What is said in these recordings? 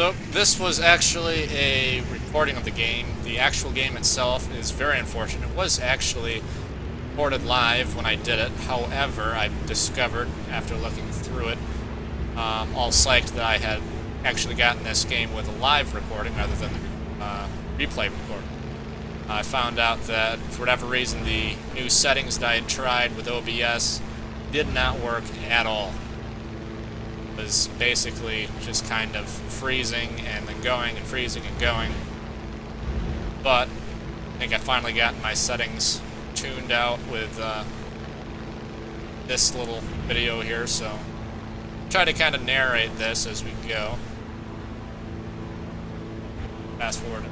So this was actually a recording of the game. The actual game itself is very unfortunate. It was actually recorded live when I did it. However, I discovered after looking through it, all psyched that I had actually gotten this game with a live recording rather than the replay recording. I found out that for whatever reason the new settings that I had tried with OBS did not work at all. It was basically just kind of freezing and then going and freezing and going. But I think I finally got my settings tuned out with this little video here, so try to kind of narrate this as we go. Fast forward.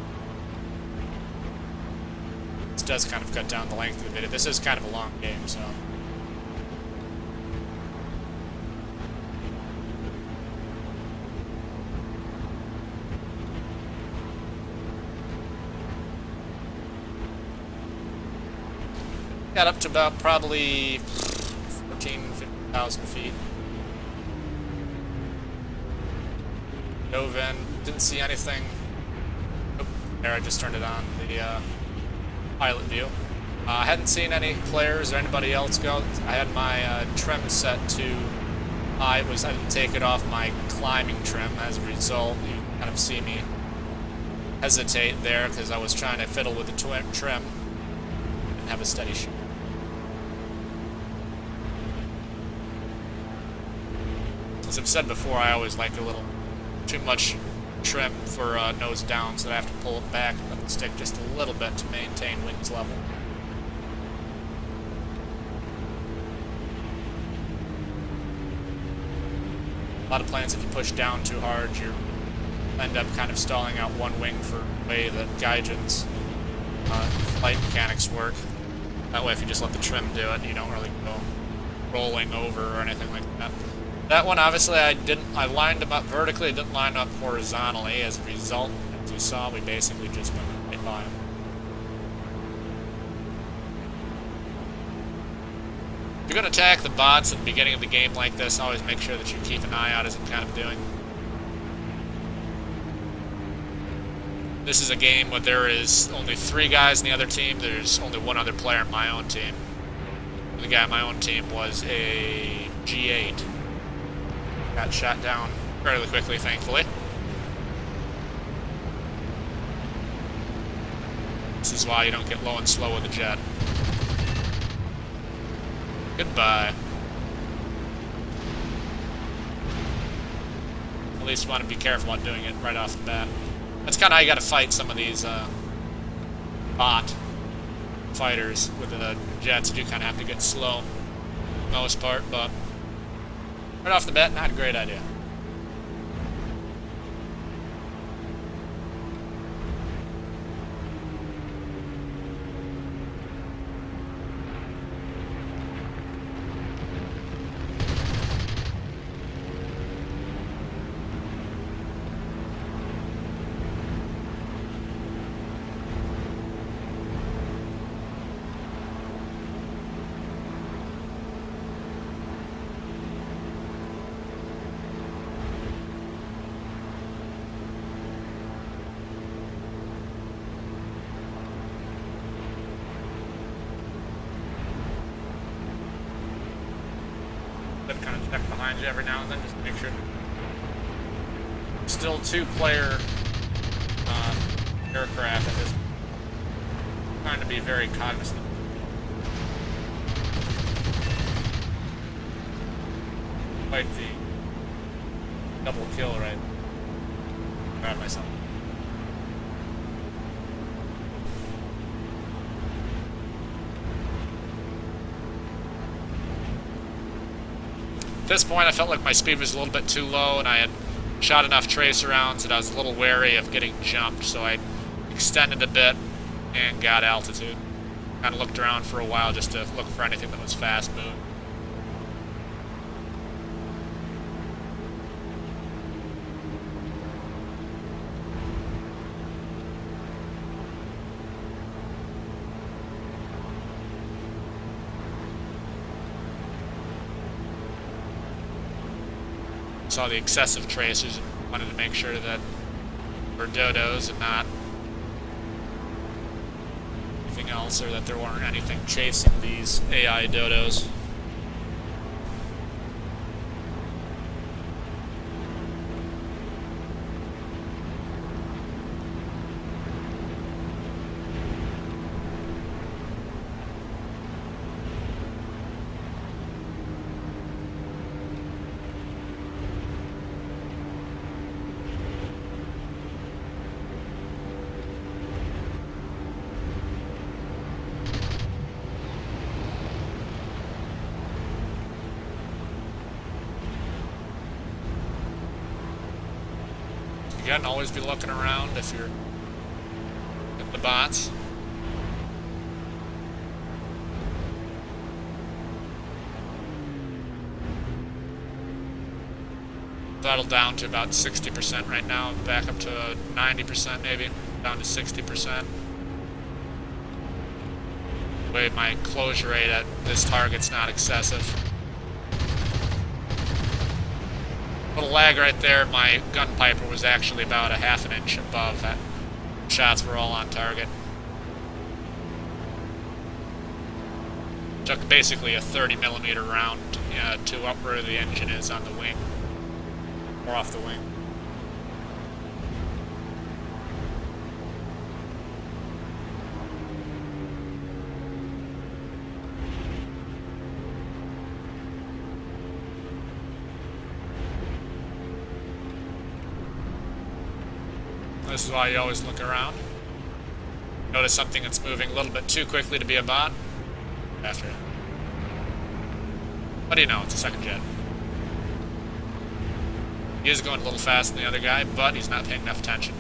This does kind of cut down the length of the video. This is kind of a long game, so. Got up to about probably 15,000 feet. Dove in, didn't see anything. Oh, there, I just turned it on, the pilot view. I hadn't seen any players or anybody else go. I had my trim set to high. I didn't take it off my climbing trim. As a result, you kind of see me hesitate there because I was trying to fiddle with the trim and have a steady shot. As I've said before, I always like a little too much trim for nose down, so I have to pull it back and let it stick just a little bit to maintain wings level. A lot of planes, if you push down too hard, you end up kind of stalling out one wing for the way that Gaijin's flight mechanics work. That way, if you just let the trim do it, you don't really go rolling over or anything like that. That one, obviously, I lined them up vertically, didn't line up horizontally. As a result, as you saw, we basically just went right by them. If you're going to attack the bots at the beginning of the game like this, always make sure that you keep an eye out as I'm kind of doing. This is a game where there is only 3 guys in the other team. There's only 1 other player in my own team. The guy on my own team was a G8. Got shot down fairly quickly, thankfully. This is why you don't get low and slow with a jet. Goodbye. At least you want to be careful on doing it right off the bat. That's kind of how you got to fight some of these bot fighters with the jets. You do kind of have to get slow for the most part, but right off the bat, not a great idea. Kind of check behind you every now and then just to make sure. Still 2-player aircraft. I'm just trying to be very cognizant. Quite the double kill, right? Grab myself. At this point, I felt like my speed was a little bit too low, and I had shot enough tracer rounds that I was a little wary of getting jumped, so I extended a bit and got altitude. Kind of looked around for a while just to look for anything that was fast moving. Saw the excessive tracers and Wanted to make sure that we're dodos and not anything else, or that there weren't anything chasing these AI dodos. Again, always be looking around if you're at the bots. Throttled down to about 60% right now, back up to 90% maybe, down to 60%. Way my closure rate at this target's not excessive. Little lag right there. My gun piper was actually about a half an inch above that. Shots were all on target. Took basically a 30mm round to up where the engine is on the wing, or off the wing. This is why you always look around. Notice something that's moving a little bit too quickly to be a bot. After it. What do you know? It's a second jet. He is going a little faster than the other guy, but he's not paying enough attention.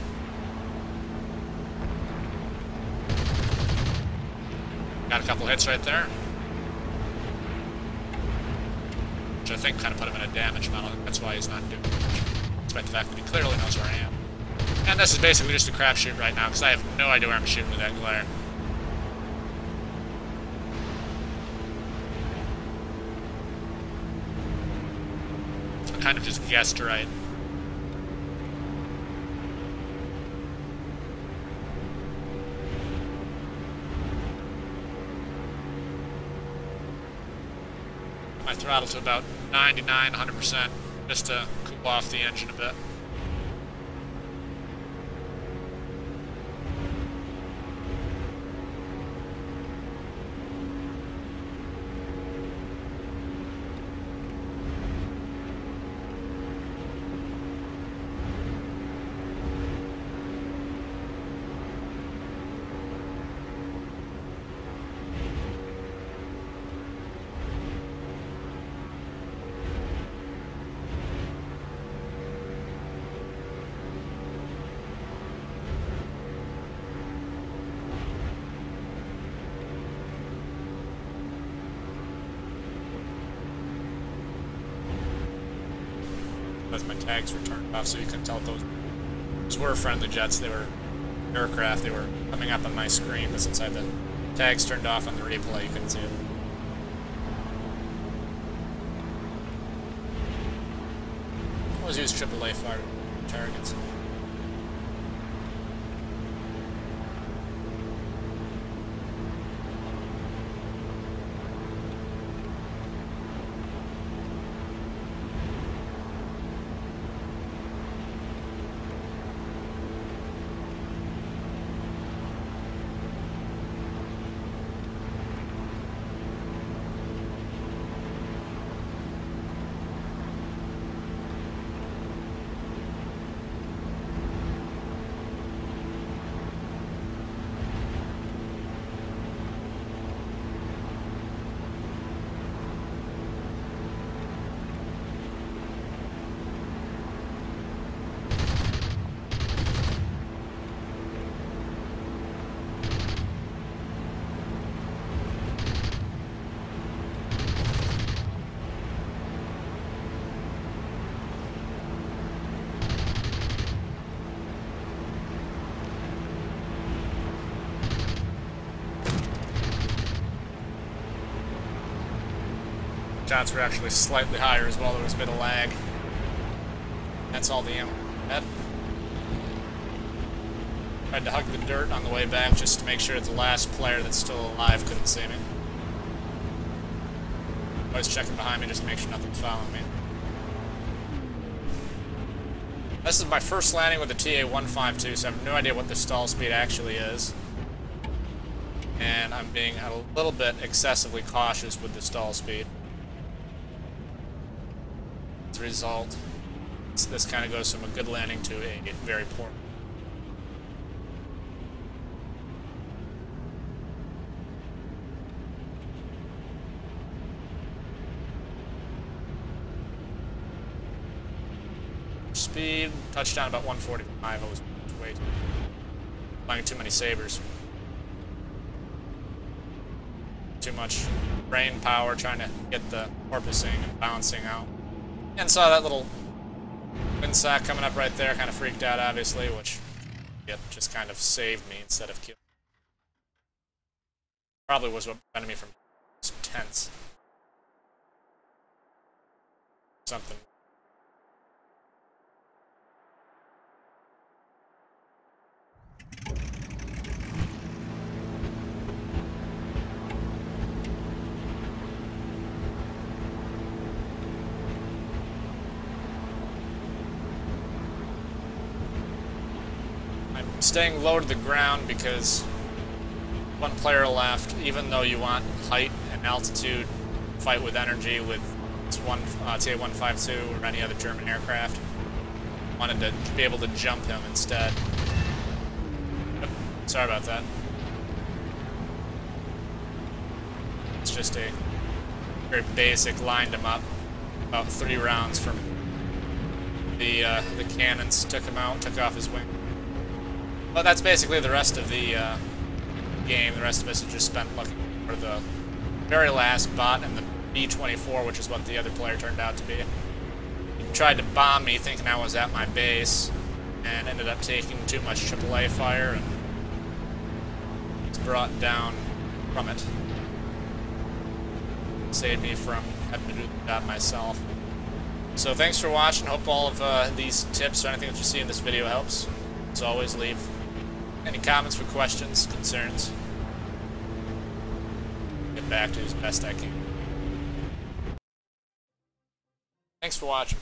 Got a couple hits right there, which I think kind of put him in a damage model. That's why he's not doing much, despite the fact that he clearly knows where I am. And this is basically just a crapshoot right now, because I have no idea where I'm shooting with that glare. I kind of just guessed right. My throttle to about 99, 100%, just to cool off the engine a bit. My tags were turned off, so you couldn't tell if those were friendly jets. They were aircraft. They were coming up on my screen, but since I had the tags turned off on the replay, you couldn't see it. Always use AAA fire targets. Shots were actually slightly higher as well. There was a bit of lag. That's all the ammo. Head. Tried to hug the dirt on the way back just to make sure the last player that's still alive couldn't see me. Always checking behind me just to make sure nothing's following me. This is my first landing with the Ta-152, so I have no idea what the stall speed actually is. And I'm being a little bit excessively cautious with the stall speed. As a result, this kind of goes from a good landing to a very poor. Speed, touchdown about 145. I was way flying too many sabers. Too much brain power trying to get the porpoising and bouncing out. And saw that little wind sack coming up right there. Kind of freaked out, obviously, which it just kind of saved me instead of killing. Probably was what prevented me from tense. Something. Staying low to the ground because one player left. Even though you want height and altitude, fight with energy with Ta-152 or any other German aircraft, wanted to be able to jump him instead. But sorry about that. It's just a very basic lined him up. About 3 rounds from the cannons took him out, took off his wing. But that's basically the rest of the game. The rest of us have just spent looking for the very last bot and the B-24, which is what the other player turned out to be. He tried to bomb me thinking I was at my base, and ended up taking too much AAA fire, and was brought down from it. Saved me from having to do the job myself. So thanks for watching. Hope all of these tips or anything that you see in this video helps. As always, leave any comments for questions, concerns. Get back to you as best I can. Thanks for watching.